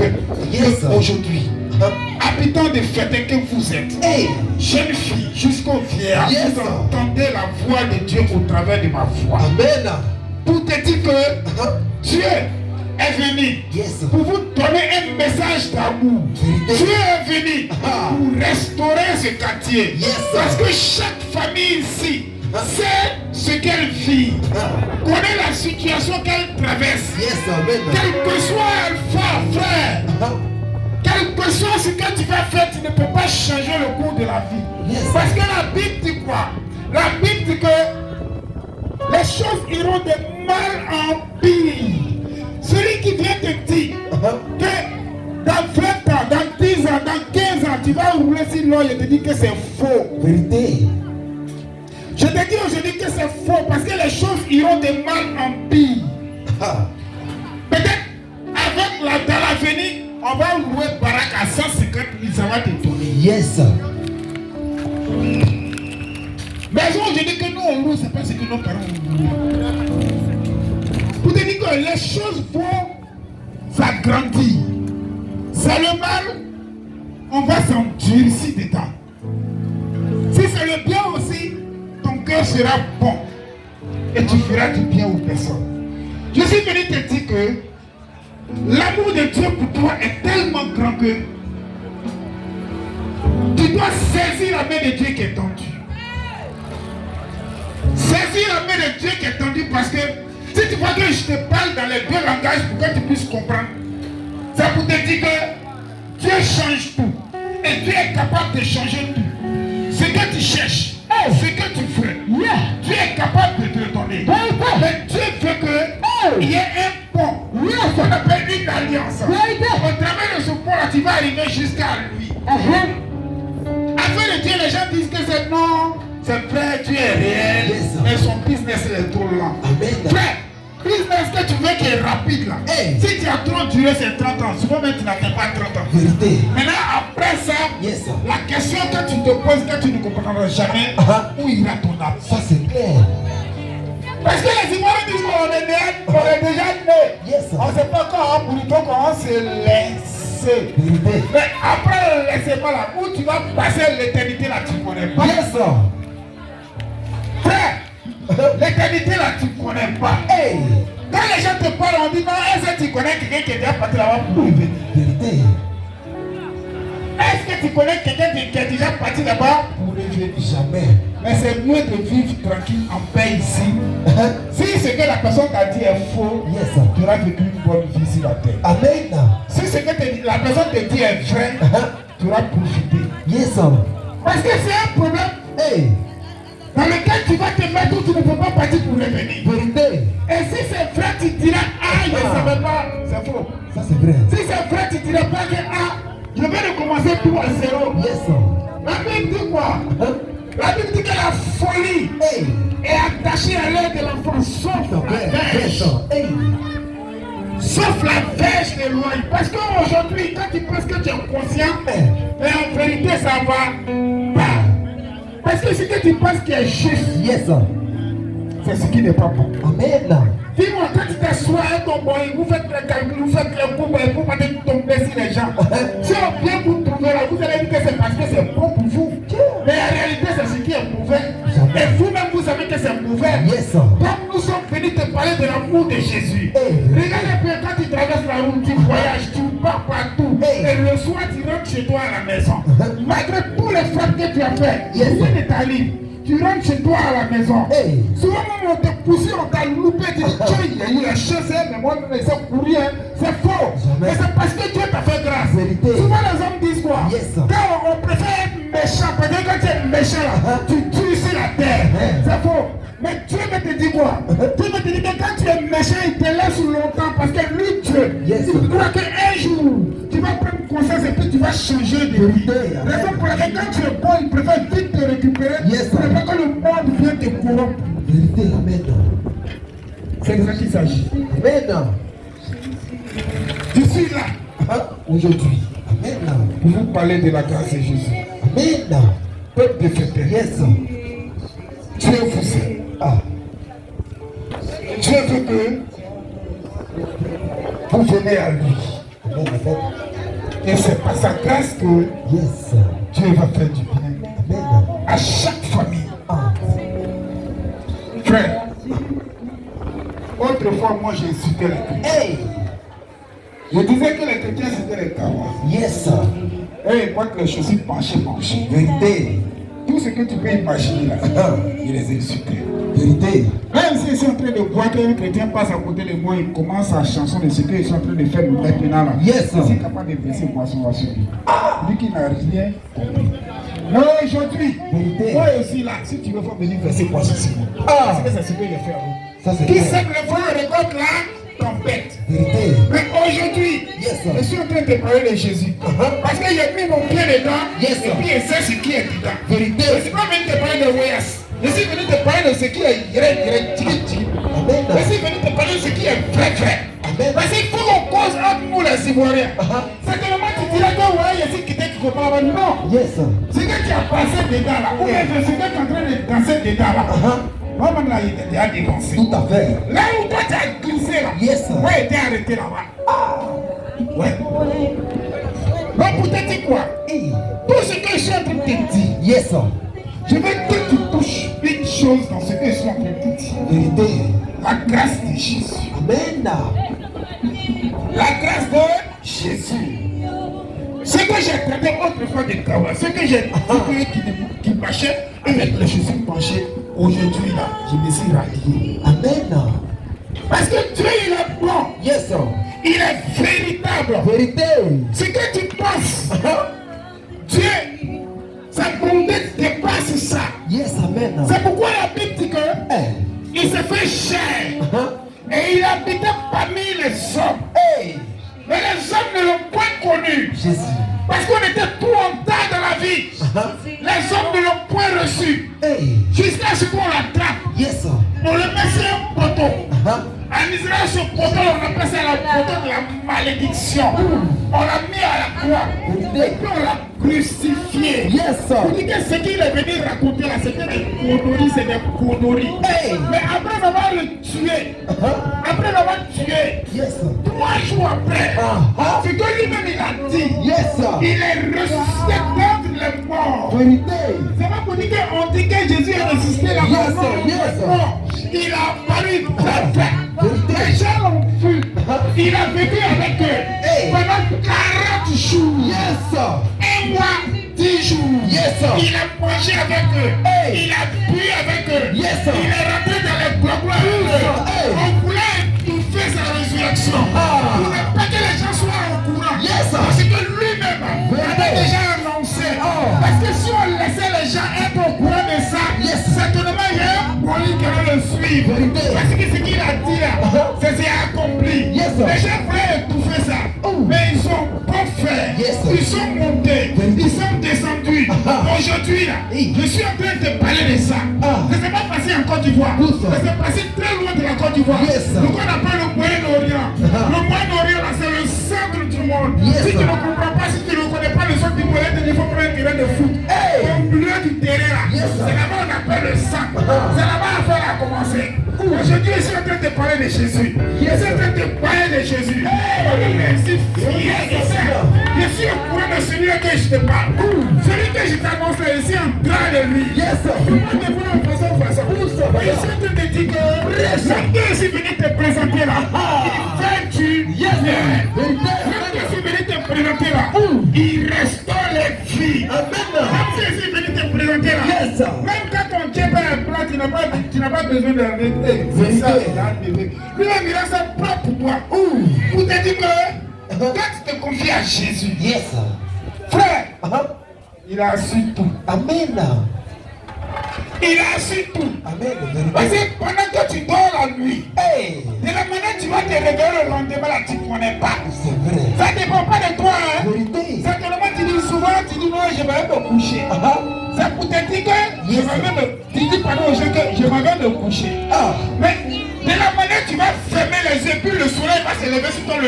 peuple. Yes. Aujourd'hui, habitants de fêtes que vous êtes, jeunes filles jusqu'aux vieillards, vous entendez la voix de Dieu au travers de ma voix. Amen. Pour te dire que Dieu est venu pour vous donner un message d'amour. Dieu est venu pour restaurer ce quartier. Parce que chaque famille ici sait ce qu'elle vit, connaît la situation qu'elle traverse. Quel que soit elle, frère, quel que soit ce que tu vas faire, tu ne peux pas changer le cours de la vie. Parce que la Bible dit quoi? La Bible dit que les choses iront de mal en pire. Celui qui vient te dire que dans 20 ans, dans 10 ans, dans 15 ans, tu vas rouler sur l'eau, je te dis que c'est faux. Vérité. Je te dis aujourd'hui que c'est faux parce que les choses iront de mal en pire. Peut-être dans l'avenir, on va louer Barak à 150 000, ça va te donner. Yes. Mais je dis que nous on loue, c'est pas ce que nos parents ont loué. Pour te dire que les choses vont s'agrandir. C'est le mal, on va s'endurcir dedans. Si c'est le bien aussi, ton cœur sera bon. Et tu feras du bien aux personnes. Je suis venu te dire que l'amour de Dieu pour toi est tellement grand que tu dois saisir la main de Dieu qui est tendue. Saisir la main de Dieu qui est tendue parce que si tu vois que je te parle dans les deux langages pour que tu puisses comprendre, c'est pour te dire que Dieu change tout. Et Dieu est capable de changer tout. Ce que tu cherches, ce que tu veux, Dieu est capable de te le donner. Mais Dieu veut qu'il y ait un pont. Ce qu'on appelle une alliance. Au travers de ce pont-là, tu vas arriver jusqu'à lui. Afin de Dieu, les gens disent que c'est non. C'est vrai, Dieu est réel, mais son business est trop lent. Frère, business que tu veux qui est rapide là. Si tu as trop duré ces 30 ans, souvent même tu n'atteins pas 30 ans. Maintenant, après ça, la question que tu te poses, que tu ne comprendras jamais, où ira ton âme? Ça c'est clair. Parce que les Ivoiriens disent qu'on est déjà né. On ne sait pas quand on plutôt qu'on se laisse. Mais après le laissement là, où tu vas passer l'éternité là, tu ne connais pas. Frère, l'éternité là, tu ne connais pas. Quand les gens te parlent, on dit non, est-ce que tu connais quelqu'un qui est déjà parti là-bas pour revenir? Est-ce que tu connais quelqu'un qui est déjà parti là-bas pour revenir? Jamais. Mais c'est mieux de vivre tranquille en paix ici. Si ce que la personne t'a dit est faux, tu auras vécu une bonne vie sur la terre. Amen. Si ce que la personne te dit est vrai, tu auras profité. Parce que c'est un problème dans lequel tu vas te mettre où tu ne peux pas partir pour revenir. Et si c'est vrai, tu diras je ne savais pas. C'est faux. Ça c'est vrai. Si c'est vrai, tu diras pas que je vais recommencer tout à zéro. La Bible dit quoi? La Bible dit que la folie est attachée à l'air de l'enfant, sauf la verge. Sauf la verge de loin. Parce qu'aujourd'hui, quand tu penses que tu es conscient, mais en vérité, ça va pas. Parce que ce que tu penses qui est juste, c'est ce qui n'est pas bon. Amen. Dis-moi, quand tu t'assois à ton boy, vous faites les calculs, vous faites les coups, et vous allez tomber sur les gens. Si on vient vous trouver là, vous allez dire que c'est parce que c'est bon pour vous. Mais en réalité, c'est ce qui est mauvais. Et vous-même, vous savez que c'est mauvais. Donc nous sommes venus te parler de l'amour de Jésus. Regarde un peu, quand tu traverses la route, tu voyages, tu pars partout. Et le soir, tu rentres chez toi à la maison. Malgré tous les frappes que tu as fait, rien ne t'arrive. Tu rentres chez toi à la maison. Souvent, même on t'a poussé, on t'a loupé, tu dis il y a eu la chaise, mais moi, je ne sais courir. C'est faux. Mais c'est parce que Dieu t'a fait grâce. Souvent, les hommes disent quoi? Quand on préfère être méchant, parce que quand tu es méchant, là, tu tues sur la terre. C'est faux. Mais Dieu me te dit quoi? Dieu me te dit que quand tu es méchant, il te laisse longtemps parce que lui, Dieu, il croit qu'un jour, tu vas prendre conscience et puis tu vas changer de vie. Raison pour laquelle quand tu es bon, il préfère vite te récupérer pour ne pas que le monde vienne te corrompre. Amen. C'est de ça qu'il s'agit. Amen. Je suis là aujourd'hui. Amen. Pour vous parler de la grâce de Jésus. Amen. Peuple de fête. Dieu vous aime. Dieu veut que vous venez à lui. Amen. Amen. Et c'est par sa grâce que Yes. Dieu va faire du bien Amen. à chaque famille. Ah. Frère, autrefois, moi j'ai insulté les chrétiens. Hey. Je disais que les chrétiens c'était les kawas. Yes. Et ils croient que les chaussures penchées. Vérité. Tout ce que tu peux imaginer là, Ah. il les insultait. Vérité. Même s'ils sont en train de boire, qu'un chrétien passe à côté de moi, il commence sa chanson de ce qu'ils sont en train de faire maintenant là. Yes. Il est capable de verser boisson sur lui. Lui qui n'a rien compris. Mais aujourd'hui, Vérité. moi aussi là, si tu veux, il faut venir verser boisson sur moi. Ah. Parce que c'est ce que j'ai fait à vous. Ça c'est Qui clair. sème le vent récolte la tempête. Vérité. Mais aujourd'hui, Yes. je suis en train de parler de Jésus. Parce que j'ai mis mon pied dedans Yes. et puis je sais ce qui est dedans. Vérité. Je ne suis pas venu te parler de Weyas. Je suis venu te parler de ce qui est vrai, tiki. Amen. Je suis venu te parler de ce qui est vrai. Amen. Parce qu'il faut qu'on cause entre nous les Ivoiriens. Certainement tu diras que ouais, il y a ce qui t'est qui comprend pas. Non. Yes. Ce que tu as passé dedans là, ou bien ce que tu es en train de danser dedans là. Moi-même là, il était déjà dévancé. Tout à fait. Là où toi tu as glissé là, Yes. moi j'étais arrêté là-bas. Ouais. Donc pour te dire quoi? Hey. Tout ce que je suis en train de te dire, Yes. je veux que tu touches une chose dans ce que je suis en train de te dire. Vérité. La grâce de Jésus. Amen. La grâce de Jésus. Ce que j'ai traité autrefois de Kawa, ce que j'ai dit qui marchait avec les chaussures penchées, aujourd'hui là, je me suis rallié. Amen. Parce que Dieu il est bon, Yes. il est véritable. Vérité. Ce que tu penses, Dieu, sa bonté dépasse ça. Yes. Amen. C'est pourquoi la Bible dit que Hey. il s'est fait chair et il habitait parmi les hommes. Hey. Mais les hommes ne l'ont point connu. Jésus. Parce qu'on était tout en tas dans la vie. Les hommes ne l'ont point reçu. Hey. Jusqu'à ce qu'on l'attrape. Yes. On le met sur un poteau. En Israël, ce poteau, on appelle ça le poteau de la malédiction. On l'a mis à la croix. Et puis on l'a crucifié. Yes. On dit que ce qu'il est venu raconter là, c'était des conneries, c'est des conneries. Hey. Mais après avoir le tué, après l'avoir tué, Yes. 3 jours après, ce que lui-même il a dit, Yes. il est ressuscité contre les morts. Vérité. C'est pas pour dire qu'on dit que Jésus est ressuscité là-bas. Yes, Non, yes. non. Il a apparu parfait. Vérité. Les gens l'ont vu. Il a vécu avec eux Hey. pendant 40 jours. Yes. 1 mois, 10 jours. Yes. Il a mangé avec eux. Hey. Il a bu avec eux. Yes. Il est rentré dans les gloires avec eux. Hey. On voulait étouffer sa résurrection. Il ne veut pas que les gens soient au courant. Yes. Parce que lui-même Vérité. avait déjà annoncé. Parce que si on laissait les gens être au courant de ça, Yes. certainement il y a un moyen qui va le suivre. Vérité. Parce que ce qu'il a dit là, c'est accompli. Yes. Les gens voulaient étouffer ça. Mais ils ont pas fait. Yes. Ils sont montés. Vérité. Ils sont descendus. Aujourd'hui là, je suis en train de parler de ça. Ça ne s'est pas passé en Côte d'Ivoire. Où ça? Ça s'est passé très loin de la Côte d'Ivoire. Yes. Donc on appelle le Moyen-Orient. Le Moyen-Orient là, c'est le centre du monde. Yes. Si tu ne comprends pas, si tu ne connais pas le centre du monde, il faut prendre un terrain de foot. Hey. Au milieu du terrain là, Yes. c'est là-bas qu'on appelle le centre. C'est là-bas l'affaire a commencé. Aujourd'hui, je suis en train de parler de Jésus. Je suis en train de parler de Jésus. Je suis fier de ça. Je suis au courant de celui que je te parle. Celui que je t'annonce là, je suis en train de lui. Yes. Comment te voir en façon. Je suis en train de dire que ce que je suis venu te présenter là, il fait tu. Yes. Vérité. Ce que je suis venu te présenter là, il restaure les vies. Amen. Ce que je suis venu te présenter là, Yes. même quand ton Dieu perd un plat, tu n'as pas besoin de rester. C'est ça, lui-même il a ça propre pour toi. Pour te dire que quand tu te confies à Jésus, Yes. frère, il a su tout. Amen. Il a su tout. Amen. Parce Vérité. que pendant que tu dors la nuit, Hey. de la manière tu vas te réveiller le lendemain là, tu ne connais pas. C'est vrai. Ça ne dépend pas de toi. Hein? Vérité. Certainement tu dis souvent, tu dis non, je vais me coucher. C'est pour te dire que je vais me... Tu dis pardon aux gens que je m'en vais me coucher. Mais de la manière tu vas fermer les yeux, puis le soleil va se lever sur toi.